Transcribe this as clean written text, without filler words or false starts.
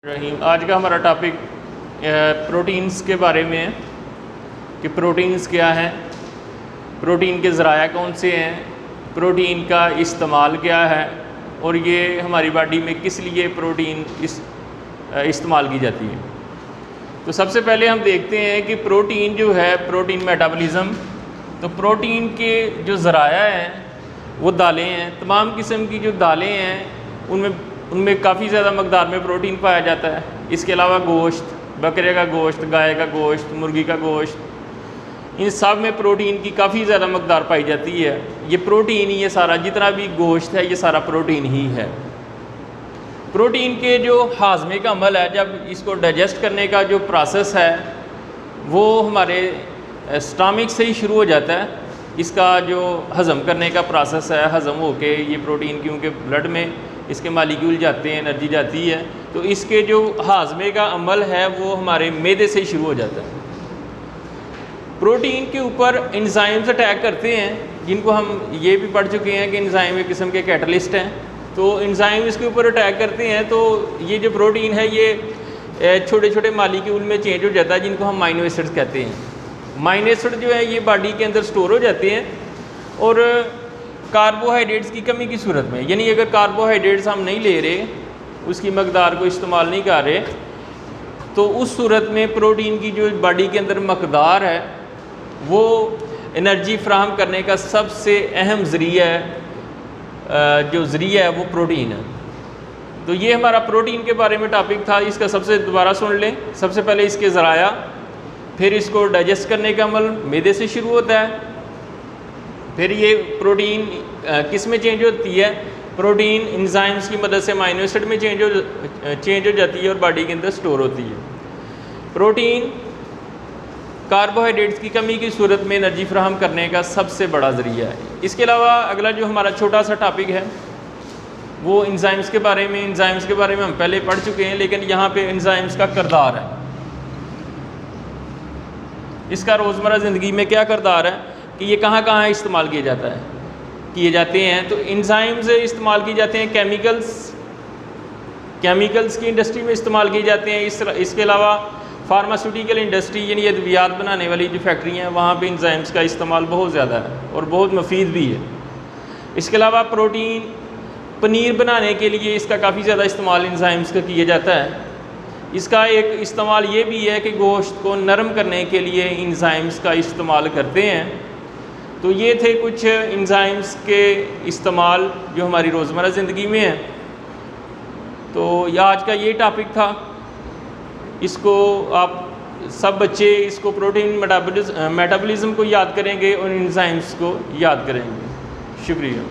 रहीम। आज का हमारा टॉपिक प्रोटीन्स के बारे में है कि प्रोटीन्स क्या हैं, प्रोटीन के ज़राया कौन से हैं, प्रोटीन का इस्तेमाल क्या है और ये हमारी बॉडी में किस लिए प्रोटीन इस्तेमाल की जाती है। तो सबसे पहले हम देखते हैं कि प्रोटीन जो है, प्रोटीन मेटाबॉलिज़्म, तो प्रोटीन के जो ज़राया हैं वो दालें हैं। तमाम किस्म की जो दालें हैं उनमें काफ़ी ज़्यादा मकदार में प्रोटीन पाया जाता है। इसके अलावा गोश्त, बकरे का गोश्त, गाय का गोश्त, मुर्गी का गोश्त, इन सब में प्रोटीन की काफ़ी ज़्यादा मकदार पाई जाती है। ये प्रोटीन ही, ये सारा जितना भी गोश्त है ये सारा प्रोटीन ही है। प्रोटीन के जो हाजमे का अमल है, जब इसको डाइजेस्ट करने का जो प्रोसेस है वो हमारे स्टमक से ही शुरू हो जाता है। इसका जो हज़म करने का प्रोसेस है, हज़म होके ये प्रोटीन क्योंकि ब्लड में इसके मालिक्यूल जाते हैं, एनर्जी जाती है, तो इसके जो हाजमे का अमल है वो हमारे मैदे से ही शुरू हो जाता है। प्रोटीन के ऊपर एंजाइम्स अटैक करते हैं, जिनको हम ये भी पढ़ चुके हैं कि एंजाइम एक किस्म के कैटलिस्ट हैं। तो एंजाइम इसके ऊपर अटैक करते हैं तो ये जो प्रोटीन है ये छोटे छोटे मालिक्यूल में चेंज हो जाता है, जिनको हम अमीनो एसिड्स कहते हैं। अमीनो एसिड जो है ये बॉडी के अंदर स्टोर हो जाते हैं और कार्बोहाइड्रेट्स की कमी की सूरत में, यानी अगर कार्बोहाइड्रेट्स हम नहीं ले रहे, उसकी मकदार को इस्तेमाल नहीं कर रहे, तो उस सूरत में प्रोटीन की जो बॉडी के अंदर मकदार है वो एनर्जी फ्राहम करने का सबसे अहम ज़रिया है, जो ज़रिया है वो प्रोटीन है। तो ये हमारा प्रोटीन के बारे में टॉपिक था। इसका सबसे दोबारा सुन लें। सबसे पहले इसके ज़राया, फिर इसको डाइजेस्ट करने का अमल मैदे से शुरू होता है, फिर ये प्रोटीन किस में चेंज होती है, प्रोटीन एंजाइम्स की मदद से अमीनो एसिड में चेंज हो जाती है और बॉडी के अंदर स्टोर होती है। प्रोटीन कार्बोहाइड्रेट्स की कमी की सूरत में एनर्जी फ्राहम करने का सबसे बड़ा ज़रिया है। इसके अलावा अगला जो हमारा छोटा सा टॉपिक है वो एंजाइम्स के बारे में। एंजाइम्स के बारे में हम पहले पढ़ चुके हैं, लेकिन यहाँ पे एंजाइम्स का किरदार है, इसका रोज़मर्रा ज़िंदगी में क्या किरदार है कि ये कहाँ कहाँ इस्तेमाल किए जाते हैं। तो एंजाइम्स इस्तेमाल किए जाते हैं केमिकल्स की इंडस्ट्री में इस्तेमाल किए जाते हैं। इसके अलावा फार्मास्यूटिकल इंडस्ट्री, यानी अद्वियात बनाने वाली जो फैक्ट्री हैं वहाँ पे एंजाइम्स का इस्तेमाल बहुत ज़्यादा है और बहुत मुफीद भी है। इसके अलावा प्रोटीन पनीर बनाने के लिए इसका काफ़ी ज़्यादा इस्तेमाल एंजाइम्स का किया जाता है। इसका एक इस्तेमाल ये भी है कि गोश्त को नरम करने के लिए एंजाइम्स का इस्तेमाल करते हैं। तो ये थे कुछ एंजाइम्स के इस्तेमाल जो हमारी रोज़मर्रा ज़िंदगी में है। तो यह आज का ये टॉपिक था। इसको आप सब बच्चे इसको प्रोटीन मेटाबॉलिज्म को याद करेंगे और एंजाइम्स को याद करेंगे। शुक्रिया।